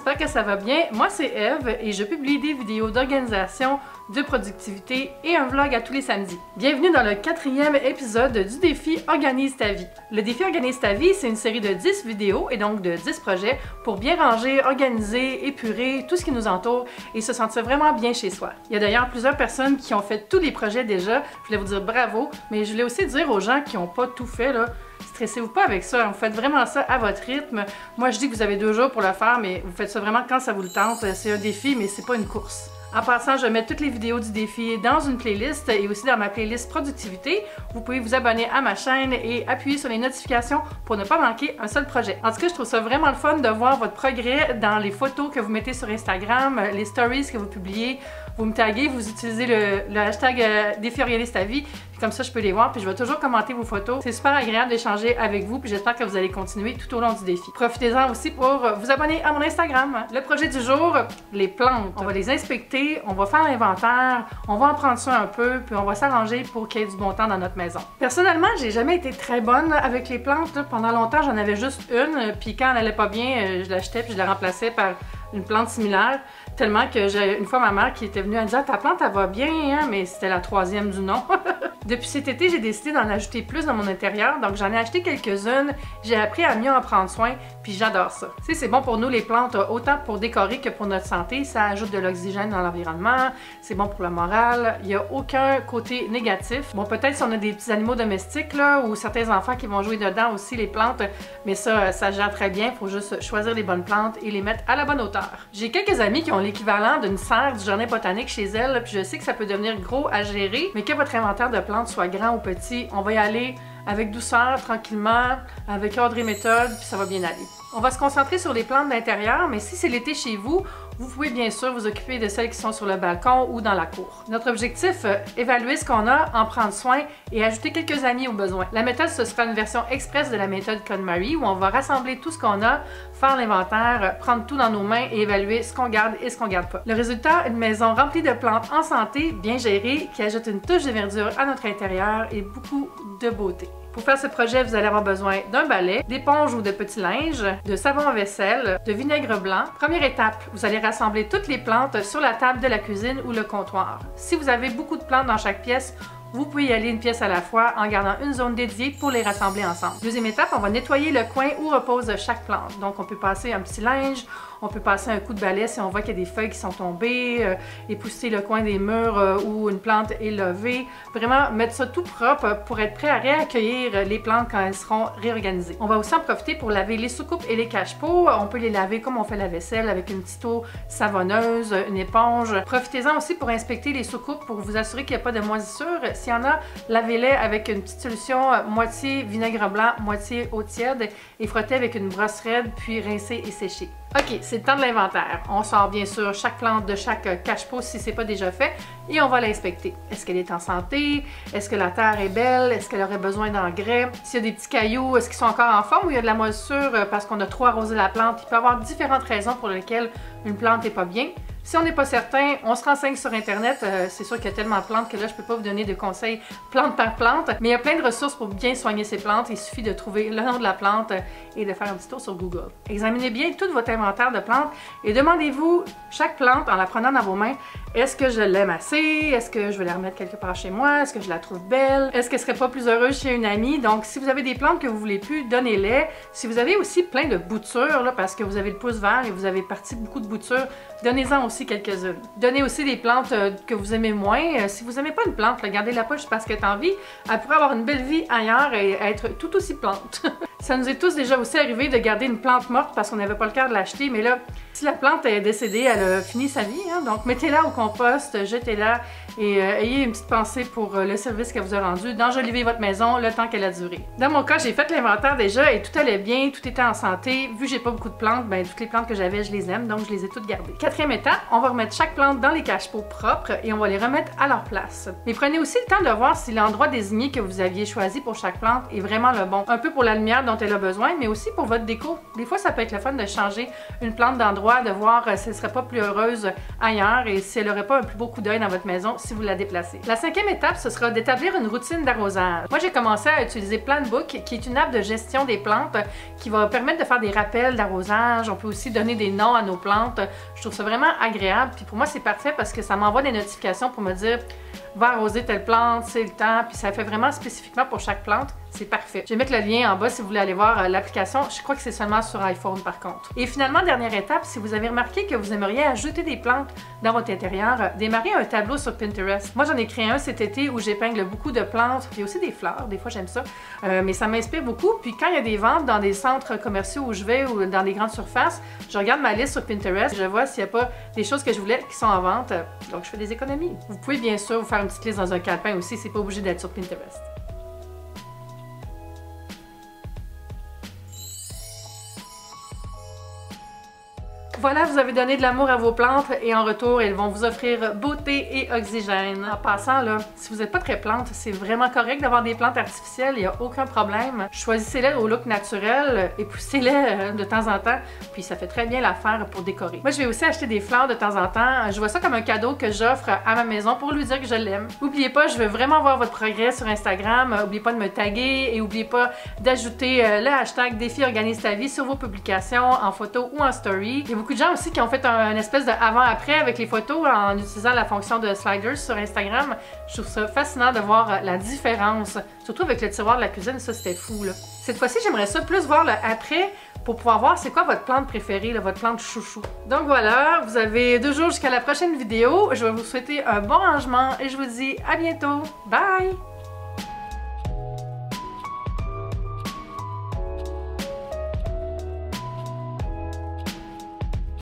j'espère que ça va bien. Moi c'est Eve et je publie des vidéos d'organisation, de productivité et un vlog à tous les samedis. Bienvenue dans le 4e épisode du défi Organise ta vie. Le défi Organise ta vie, c'est une série de 10 vidéos et donc de 10 projets pour bien ranger, organiser, épurer tout ce qui nous entoure et se sentir vraiment bien chez soi. Il y a d'ailleurs plusieurs personnes qui ont fait tous les projets déjà. Je voulais vous dire bravo, mais je voulais aussi dire aux gens qui n'ont pas tout fait là, stressez-vous pas avec ça, vous faites vraiment ça à votre rythme. Moi je dis que vous avez 2 jours pour le faire, mais vous faites ça vraiment quand ça vous le tente. C'est un défi, mais c'est pas une course. En passant, je mets toutes les vidéos du défi dans une playlist et aussi dans ma playlist productivité. Vous pouvez vous abonner à ma chaîne et appuyer sur les notifications pour ne pas manquer un seul projet. En tout cas, je trouve ça vraiment le fun de voir votre progrès dans les photos que vous mettez sur Instagram, les stories que vous publiez. Vous me taguez, vous utilisez le hashtag défi Organise ta vie. Comme ça, je peux les voir, puis je vais toujours commenter vos photos. C'est super agréable d'échanger avec vous, puis j'espère que vous allez continuer tout au long du défi. Profitez-en aussi pour vous abonner à mon Instagram. Le projet du jour, les plantes. On va les inspecter, on va faire l'inventaire, on va en prendre soin un peu, puis on va s'arranger pour qu'il y ait du bon temps dans notre maison. Personnellement, j'ai jamais été très bonne avec les plantes. Pendant longtemps, j'en avais juste une, puis quand elle allait pas bien, je l'achetais puis je la remplaçais par une plante similaire. Tellement que j'ai une fois ma mère qui était venue, elle disait « Ta plante, elle va bien, hein? » Mais c'était la 3e du nom. Depuis cet été, j'ai décidé d'en ajouter plus dans mon intérieur, donc j'en ai acheté quelques-unes. J'ai appris à mieux en prendre soin, puis j'adore ça. Tu sais, c'est bon pour nous les plantes, autant pour décorer que pour notre santé. Ça ajoute de l'oxygène dans l'environnement, c'est bon pour le moral. Il n'y a aucun côté négatif. Bon, peut-être si on a des petits animaux domestiques, là, ou certains enfants qui vont jouer dedans aussi, les plantes, mais ça gère très bien. Il faut juste choisir les bonnes plantes et les mettre à la bonne hauteur. J'ai quelques amis qui ont l'équivalent d'une serre du jardin botanique chez elles, puis je sais que ça peut devenir gros à gérer, mais que votre inventaire de plantes soit grand ou petit, on va y aller avec douceur, tranquillement, avec ordre et méthode, puis ça va bien aller. On va se concentrer sur les plantes d'intérieur, mais si c'est l'été chez vous, vous pouvez bien sûr vous occuper de celles qui sont sur le balcon ou dans la cour. Notre objectif, évaluer ce qu'on a, en prendre soin et ajouter quelques amis au besoin. La méthode, ce sera une version express de la méthode KonMari où on va rassembler tout ce qu'on a, faire l'inventaire, prendre tout dans nos mains et évaluer ce qu'on garde et ce qu'on garde pas. Le résultat, une maison remplie de plantes en santé, bien gérée, qui ajoute une touche de verdure à notre intérieur et beaucoup de beauté. Pour faire ce projet, vous allez avoir besoin d'un balai, d'éponge ou de petits linges, de savon à vaisselle, de vinaigre blanc. Première étape, vous allez rassembler toutes les plantes sur la table de la cuisine ou le comptoir. Si vous avez beaucoup de plantes dans chaque pièce, vous pouvez y aller une pièce à la fois en gardant une zone dédiée pour les rassembler ensemble. Deuxième étape, on va nettoyer le coin où repose chaque plante. Donc on peut passer un petit linge, on peut passer un coup de balai si on voit qu'il y a des feuilles qui sont tombées, épousseter le coin des murs où une plante est levée. Vraiment mettre ça tout propre pour être prêt à réaccueillir les plantes quand elles seront réorganisées. On va aussi en profiter pour laver les soucoupes et les cache-pots. On peut les laver comme on fait la vaisselle avec une petite eau savonneuse, une éponge. Profitez-en aussi pour inspecter les soucoupes pour vous assurer qu'il n'y a pas de moisissure. S'il y en a, lavez-les avec une petite solution moitié vinaigre blanc, moitié eau tiède et frottez avec une brosse raide puis rincez et séchez. Ok, c'est le temps de l'inventaire. On sort bien sûr chaque plante de chaque cache-pot si c'est pas déjà fait et on va l'inspecter. Est-ce qu'elle est en santé? Est-ce que la terre est belle? Est-ce qu'elle aurait besoin d'engrais? S'il y a des petits cailloux, est-ce qu'ils sont encore en forme ou il y a de la moisissure parce qu'on a trop arrosé la plante? Il peut y avoir différentes raisons pour lesquelles une plante n'est pas bien. Si on n'est pas certain, on se renseigne sur Internet. C'est sûr qu'il y a tellement de plantes que là, je ne peux pas vous donner de conseils plante par plante. Mais il y a plein de ressources pour bien soigner ces plantes. Il suffit de trouver le nom de la plante et de faire un petit tour sur Google. Examinez bien tout votre inventaire de plantes et demandez-vous chaque plante en la prenant dans vos mains. Est-ce que je l'aime assez? Est-ce que je vais la remettre quelque part chez moi? Est-ce que je la trouve belle? Est-ce qu'elle serait pas plus heureuse chez une amie? Donc, si vous avez des plantes que vous voulez plus, donnez-les. Si vous avez aussi plein de boutures, là, parce que vous avez le pouce vert et vous avez parti beaucoup de boutures, donnez-en aussi quelques-unes. Donnez aussi des plantes que vous aimez moins. Si vous n'aimez pas une plante, gardez-la pas juste parce qu'elle est en vie. Elle pourrait avoir une belle vie ailleurs et être tout aussi plante. Ça nous est tous déjà aussi arrivé de garder une plante morte parce qu'on n'avait pas le cœur de l'acheter, mais là, si la plante est décédée, elle a fini sa vie, hein, donc mettez-la au compost, jetez-la et ayez une petite pensée pour le service qu'elle vous a rendu d'enjoliver votre maison le temps qu'elle a duré. Dans mon cas, j'ai fait l'inventaire déjà et tout allait bien, tout était en santé. Vu que j'ai pas beaucoup de plantes, ben toutes les plantes que j'avais, je les aime, donc je les ai toutes gardées. Quatrième étape, on va remettre chaque plante dans les cache-pots propres et on va les remettre à leur place. Mais prenez aussi le temps de voir si l'endroit désigné que vous aviez choisi pour chaque plante est vraiment le bon. Un peu pour la lumière dont dont elle a besoin, mais aussi pour votre déco. Des fois, ça peut être le fun de changer une plante d'endroit, de voir si elle ne serait pas plus heureuse ailleurs et si elle n'aurait pas un plus beau coup d'œil dans votre maison si vous la déplacez. La 5e étape, ce sera d'établir une routine d'arrosage. Moi, j'ai commencé à utiliser Plantbook, qui est une app de gestion des plantes qui va permettre de faire des rappels d'arrosage. On peut aussi donner des noms à nos plantes. Je trouve ça vraiment agréable. Puis pour moi, c'est parfait parce que ça m'envoie des notifications pour me dire va arroser telle plante, c'est le temps. Puis ça fait vraiment spécifiquement pour chaque plante. C'est parfait. Je vais mettre le lien en bas si vous voulez aller voir l'application. Je crois que c'est seulement sur iPhone par contre. Et finalement, dernière étape, si vous avez remarqué que vous aimeriez ajouter des plantes dans votre intérieur, démarrez un tableau sur Pinterest. Moi, j'en ai créé un cet été où j'épingle beaucoup de plantes, puis aussi des fleurs. Des fois, j'aime ça. Mais ça m'inspire beaucoup. Puis quand il y a des ventes dans des centres commerciaux où je vais ou dans des grandes surfaces, je regarde ma liste sur Pinterest. Je vois s'il n'y a pas des choses que je voulais qui sont en vente. Donc, je fais des économies. Vous pouvez bien sûr vous faire une petite liste dans un calepin aussi. C'est pas obligé d'être sur Pinterest. Voilà, vous avez donné de l'amour à vos plantes et en retour, elles vont vous offrir beauté et oxygène. En passant, là, si vous n'êtes pas très plante, c'est vraiment correct d'avoir des plantes artificielles, il n'y a aucun problème. Choisissez-les au look naturel et poussez-les de temps en temps, puis ça fait très bien l'affaire pour décorer. Moi, je vais aussi acheter des fleurs de temps en temps. Je vois ça comme un cadeau que j'offre à ma maison pour lui dire que je l'aime. N'oubliez pas, je veux vraiment voir votre progrès sur Instagram. N'oubliez pas de me taguer et n'oubliez pas d'ajouter le hashtag Défi Organise ta vie sur vos publications en photo ou en story. Il y a beaucoup de gens aussi qui ont fait un espèce de avant-après avec les photos en utilisant la fonction de sliders sur Instagram. Je trouve ça fascinant de voir la différence, surtout avec le tiroir de la cuisine, ça c'était fou là. Cette fois-ci, j'aimerais ça plus voir le après pour pouvoir voir c'est quoi votre plante préférée, là, votre plante chouchou. Donc voilà, vous avez 2 jours jusqu'à la prochaine vidéo. Je vais vous souhaiter un bon rangement et je vous dis à bientôt. Bye!